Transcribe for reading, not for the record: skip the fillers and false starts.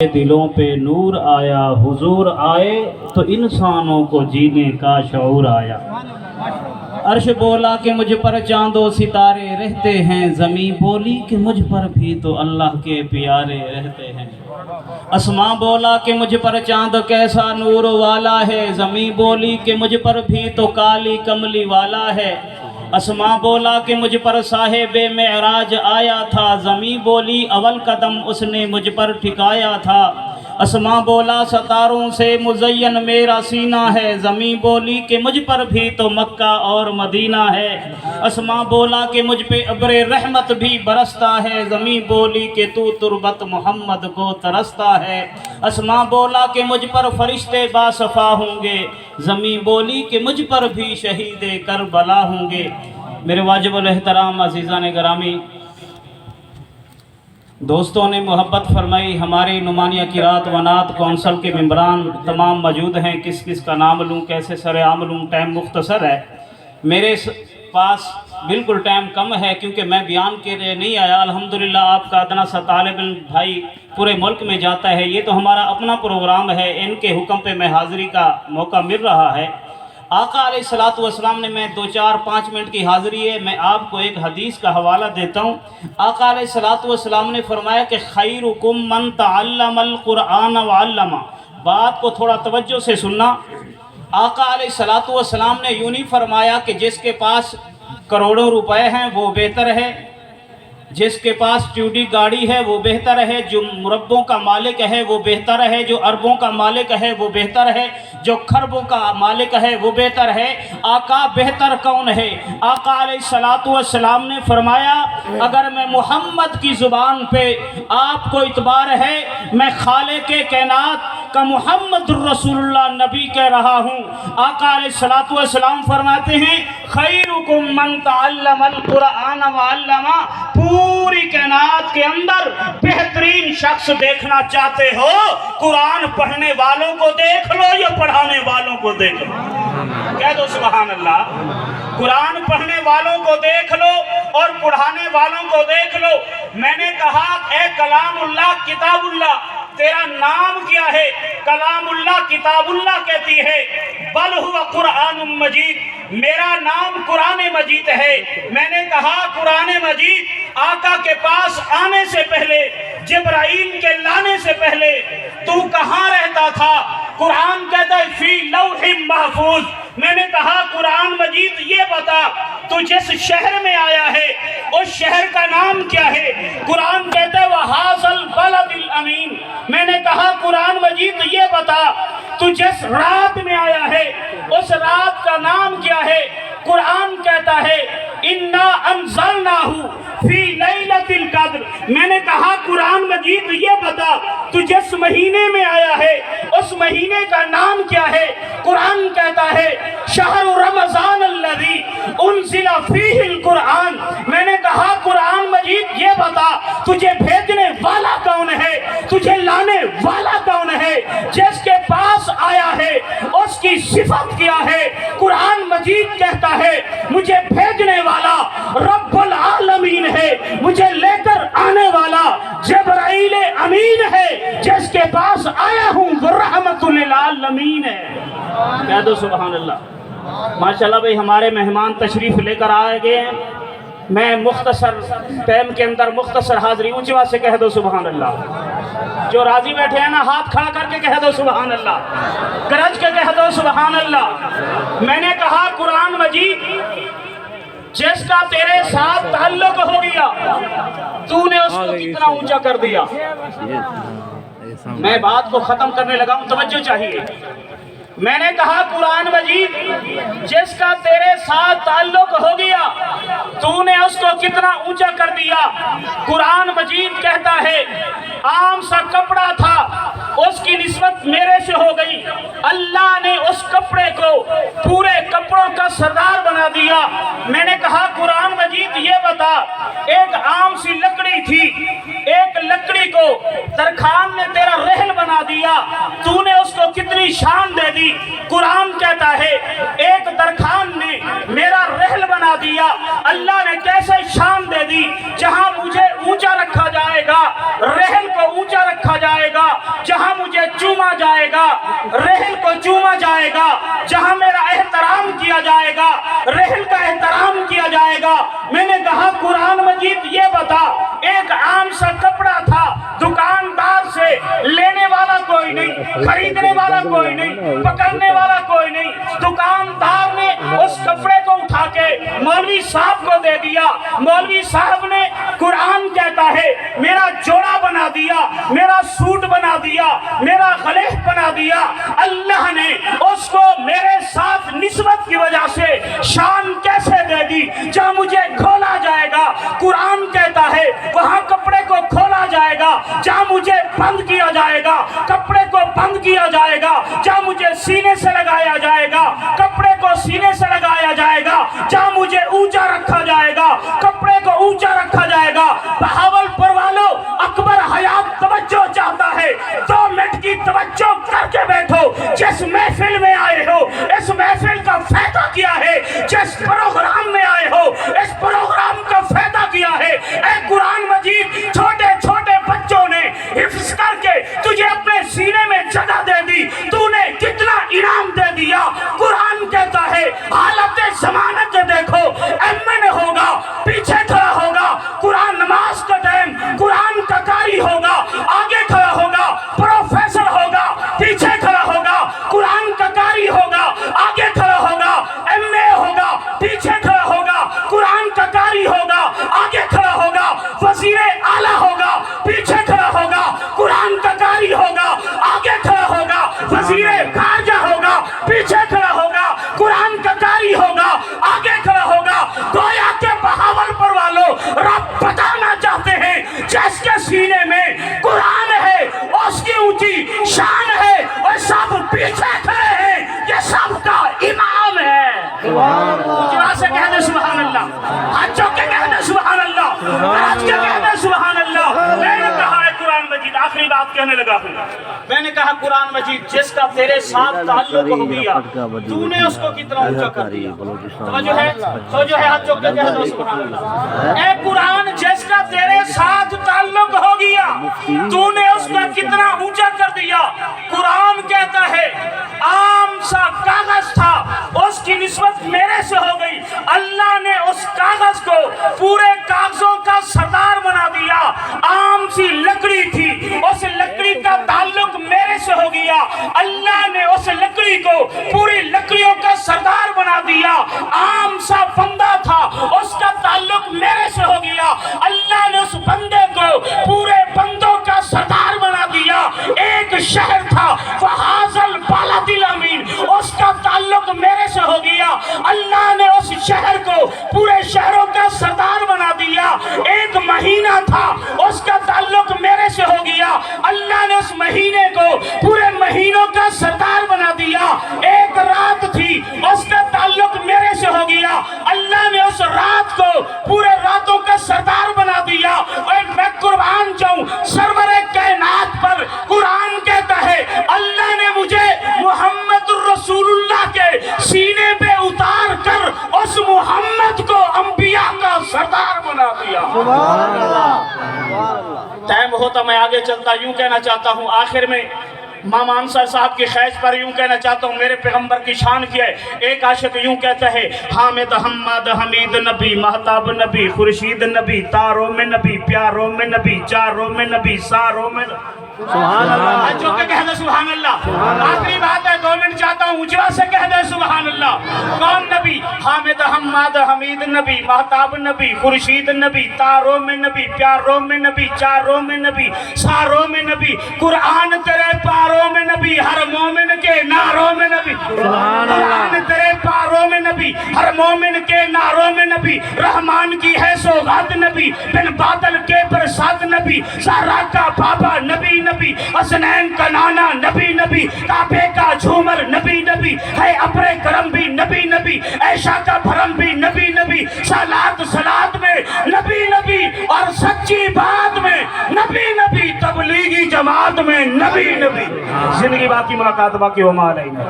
दिलों पे नूर आया, हुजूर आए तो इंसानों को जीने का शऊर आया। अर्श बोला कि मुझ पर चांदो सितारे रहते हैं, ज़मीं बोली कि मुझ पर भी तो अल्लाह के प्यारे रहते हैं। आसमां बोला कि मुझ पर चांद कैसा नूर वाला है, ज़मीं बोली कि मुझ पर भी तो काली कमली वाला है। आसमां बोला कि मुझ पर साहिबे मेराज आया था, ज़मीं बोली अव्वल कदम उसने मुझ पर ठिकाया था। आसमां बोला सितारों से मुज़य्यन मेरा सीना है, ज़मीं बोली कि मुझ पर भी तो मक्का और मदीना है। आसमां बोला कि मुझ पे अब्रे रहमत भी बरसता है, ज़मीं बोली कि तू तुरबत मोहम्मद को तरसता है। आसमां बोला कि मुझ पर फरिश्ते बासफ़ा होंगे, ज़मीं बोली कि मुझ पर भी शहीदे करबला होंगे। मेरे वाजिबुल एहतराम अज़ीज़ान गिरामी, दोस्तों ने मोहब्बत फरमाई। हमारे नुमानिया किरात वनात कौंसल के मेंबरान तमाम मौजूद हैं। किस किस का नाम लूँ, कैसे सरेआम लूँ, टाइम मुख्तसर है। मेरे पास बिल्कुल टाइम कम है क्योंकि मैं बयान के लिए नहीं आया। अल्हम्दुलिल्लाह आपका इतना सा तालिब इल्म भाई पूरे मुल्क में जाता है, ये तो हमारा अपना प्रोग्राम है, इनके हुक्म पे मैं हाज़िरी का मौका मिल रहा है। आका अलैहिस्सलातु वस्सलाम ने, मैं 2-4-5 मिनट की हाज़िरी है, मैं आपको एक हदीस का हवाला देता हूँ। आका अलैहिस्सलातु वस्सलाम ने फरमाया कि खैरुकुम मन तअल्लमल कुरआन व अल्लमा। बात को थोड़ा तवज्जो से सुनना। आका अलैहिस्सलातु वस्सलाम ने यूँ नहीं फरमाया कि जिसके पास करोड़ों रुपए हैं वो बेहतर है, जिसके पास ट्यूडी गाड़ी है वो बेहतर है, जो मुरब्बों का मालिक है वो बेहतर है, जो अरबों का मालिक है वो बेहतर है, जो खरबों का मालिक है वो बेहतर है। आका बेहतर कौन है? आका अलैहिस्सलातु वस्सलाम ने फरमाया अगर मैं मोहम्मद की ज़ुबान पे आपको इतबार है, मैं खालिक के कायनात का मोहम्मद रसूलुल्लाह नबी कह रहा हूँ। आका अलैहिस्सलातु वस्सलाम फरमाते हैं खैरुकुम मन तअल्लमल कुरआन व अल्लमा। पूरी कायनात के अंदर बेहतरीन शख्स देखना चाहते हो, कुरान पढ़ने वालों को देख लो या पढ़ाने वालों को देख लो। कह दो सुभान अल्लाह। कुरान पढ़ने वालों को देख लो और पढ़ाने वालों को देख लो। मैंने कहा ए कलामुल्लाह किताबुल्लाह, तेरा नाम क्या है? कलामुल्लाह किताबुल्लाह कहती है, बल हुवा कुरानुम मजीद, मेरा नाम कुरान मजीद है। मैंने कहा कुरान मजीद आका के पास आने से पहले, जिब्राइल के लाने से पहले तू कहाँ रहता था? कुरान कहता है फी लौह महफूज। मैंने कहा कुरान मजीद ये बता तू जिस शहर में आया है उस शहर का नाम क्या है? कुरान कहता है वहाज़ल बलदिल अमीन। मैंने कहा कुरान मजीद ये बता तू जिस रात में आया है उस रात का नाम क्या है? कुरान कहता है इन्ना अंज़लनाहु फी लैलतिल कद्र। मैंने कहा कुरान मजीद ये बता तू जिस महीने में आया है उस महीने का नाम क्या है? कुरान कहता है शहरु रमज़ान अल्लज़ी उनज़िला फ़ीहिल कुरान। मैंने कहा कुरान मजीद ये बता तुझे भेजने वाला कौन है, तुझे लाने वाला कौन है, जिसके पास आया है उसकी सिफत क्या है? कुरान मजीद कहता है मुझे भेजने वाला रब्बुल आलमीन है, मुझे लेकर आने वाला जिब्राइल अमीन है, जिसके पास आया हूँ वो रहमतुल लिल आलमीन है। कह दो सुभान अल्लाह। माशाल्लाह भाई हमारे मेहमान तशरीफ लेकर आए गए हैं। मैं मुख्तसर टाइम के अंदर मुख्तसर हाज़िरी, ऊंची आवाज़ से कह दो सुभान अल्लाह। जो राजी बैठे हैं ना हाथ खड़ा करके कह दो सुभान अल्लाह, गरज के कह दो सुभान अल्लाह। मैंने कहा कुरान मजीद जिसका तेरे साथ ताल्लुक हो गया तूने उसको कितना ऊंचा कर दिया। मैं बात को खत्म करने लगा हूं, तवज्जो चाहिए। मैंने कहा कुरान मजीद जिसका तेरे साथ ताल्लुक हो गया तूने उसको कितना ऊंचा कर दिया। कुरान मजीद कहता है आम सा कपड़ा था उसकी निस्बत मेरे से हो गई, अल्लाह ने उस कपड़े को पूरे कपड़ों का सरदार बना दिया। मैंने कहा कुरान मजीद ये बता एक आम सी लकड़ी थी, एक लकड़ी को तरखान ने तेरा रहल बना दिया, तूने उसको कितनी शान दे दी। कुरान कहता है एक तरखान ने मेरा रहल बना दिया, अल्लाह ने कैसे शान दे दी। जहां मुझे ऊंचा रखा जाएगा, रहल को ऊंचा रखा जाएगा, جائے گا رحل کو چوما جائے گا، جہاں میرا احترام کیا جائے گا رحل کا احترام کیا جائے گا۔ میں نے کہا قرآن مجید یہ بتا، ایک عام سا کپڑا تھا، دکاندار سے لینے والا کوئی نہیں، خریدنے والا کوئی نہیں، پکڑنے والا کوئی نہیں، دکاندار نے اس کپڑے کو اٹھا کے مولوی صاحب کو دے دیا۔ مولوی صاحب نے قرآن کہتا ہے میرا جوڑا بنا دیا، میرا سوٹ بنا دیا، میرا غلیف بنا دیا۔ اللہ نے اس کو میرے ساتھ نسبت کی وجہ سے شان کیسے دے دی؟ جہاں مجھے کھولا جائے گا، قرآن کہتا ہے وہاں کپڑے کو کھولا جائے گا، جہاں مجھے بند کیا جائے گا کپڑے کو بند کیا جائے گا، جہاں مجھے سینے سے لگایا جائے گا کپڑے کو سینے سے لگایا جائے گا، جہاں مجھے اونچا رکھا جائے گا کپڑے کو اونچا رکھا جائے گا۔ بہاولپور والوں، اکبر حیات توجہ چاہتا ہے، 2 منٹ کی توجہ کر کے بیٹھو۔ جس محفل میں آئے ہو اس محفل کا فائدہ کیا ہے، جس پروگرام میں آئے ہو اس پروگرام کا فائدہ کیا ہے۔ اے قرآن مجید چھوٹے چھوٹے بچوں نے حفظ کر کے تجھے اپنے سینے میں جگہ دے دی، تو نے کتنا انعام دے دیا۔ قرآن کہتا ہے حالت ضمانت دیکھو، ایمن ہوگا پیچھے کھڑا ہوگا، قرآن نماز کا ٹائم قرآن کا قاری ہوگا آگے کھڑا ہوگا، پروفیسر ہوگا پیچھے کھڑا ہوگا، قرآن کا قاری ہوگا آگے کھڑا ہوگا، ایم اے ہوگا پیچھے کھڑا ہوگا، قرآن کا قاری ہوگا آگے کھڑا ہوگا، وزیر اعلیٰ ہوگا پیچھے کھڑا ہوگا، قرآن کا قاری ہوگا آگے کھڑا ہوگا، وزیر خارجہ ہوگا پیچھے کھڑا ہوگا، قرآن کا قاری ہوگا آگے کھڑا ہوگا۔ گویا کہ بہاولپور والوں رب بتانا چاہتے ہیں جس کے سینے میں قرآن ہے اس کی اونچی شان ہے، اور سب پیچھے کھڑے ہیں، یہ سب کا امام ہے۔ اجوا سے کہہ دے سبحان اللہ، حجوں کے کہہ دے سبحان اللہ، راج کے کہہ دے سبحان اللہ۔ میں نے کہا ہے قرآن مجید، آخری بات کہنے لگا ہوں، میں نے کہا قرآن مجید جس کا تیرے ساتھ تعلق ہو گیا تو نے اس کو کتنا اونچا کر دیا۔ توجہ ہے ہاتھ چوک کے کہہ دو سبحان اللہ۔ اے قرآن جس کا تیرے ساتھ تعلق ہو گیا تو نے اس کا کتنا اونچا کر دیا۔ قرآن کہتا ہے عام سا کاغذ تھا، اس کی نسبت میرے سے ہو گئی، اللہ نے اس کاغذ کو پورے کاغذوں کا سردار بنا دیا۔ عام سی لکڑی تھی، اس لکڑی کا تعلق میرے سے ہو گیا، اللہ نے اس لکڑی کو پوری لکڑیوں کا سردار بنا دیا۔ عام سا بندہ تھا، اس کا تعلق میرے سے ہو گیا، اللہ نے اس بندے کو پورے بندوں کا سردار بنا دیا۔ ایک شہر تھا فہازل بالد الامین، اس کا تعلق میرے سے ہو گیا، اللہ نے اس شہر کو پورے شہروں کا سردار بنا دیا۔ ایک مہینہ تھا، اس کا تعلق میرے سے ہو گیا، اللہ نے اس مہینے کو پورے مہینوں کا سردار بنا دیا۔ ایک رات تھی، اس کا تعلق میرے سے ہو گیا، اللہ نے اس رات کو پورے راتوں کا سردار بنا دیا۔ اور میں قربان جاؤں سرور کائنات پر، قرآن کہتا ہے اللہ نے مجھے محمد الرسول اللہ کے سینے پہ اتار کر اس محمد کو انبیاء کا سردار بنا دیا۔ ٹائم ہوتا میں آگے چلتا، یوں کہنا چاہتا ہوں آخر میں ماما انصر صاحب کی خیز پر یوں کہنا چاہتا ہوں، میرے پیغمبر کی شان کیا ہے۔ ایک عاشق یوں کہتا ہے حامد حماد حمید نبی، مہتاب نبی، خورشید نبی، تاروں میں نبی، پیاروں میں نبی، چاروں میں نبی، ساروں میں سبحان اللہ۔ جو کہ کہہ دے سبحان اللہ۔ آخری بات ہے، 2 منٹ چاہتا ہوں، اجوا سے کہہ دے سبحان اللہ۔ کون نبی؟ حامد حماد حمید نبی، مہتاب نبی، خورشید نبی، تاروں میں نبی، پیاروں میں نبی، چاروں میں نبی، ساروں میں نبی، قرآن تیرے پاروں میں نبی، ہر مومن کے ناروں میں نبی، قرآن تیرے پاروں میں نبی، ہر مومن کے ناروں میں نبی، رحمان کی ہے سوغات نبی، بن بادل کے برسات نبی، زہرا کا بابا نبی نبی، حسنین کا نانا نبی نبی، کعبے کا جھومر نبی نبی، ہے ابر کرم بھی نبی نبی، عائشہ کا بھرم بھی نبی نبی، سالات سلاد میں نبی نبی، اور سچی بات میں نبی نبی، تبلیغی جماعت میں نبی نبی۔ زندگی باقی، ملاقات باقی، وما علینا۔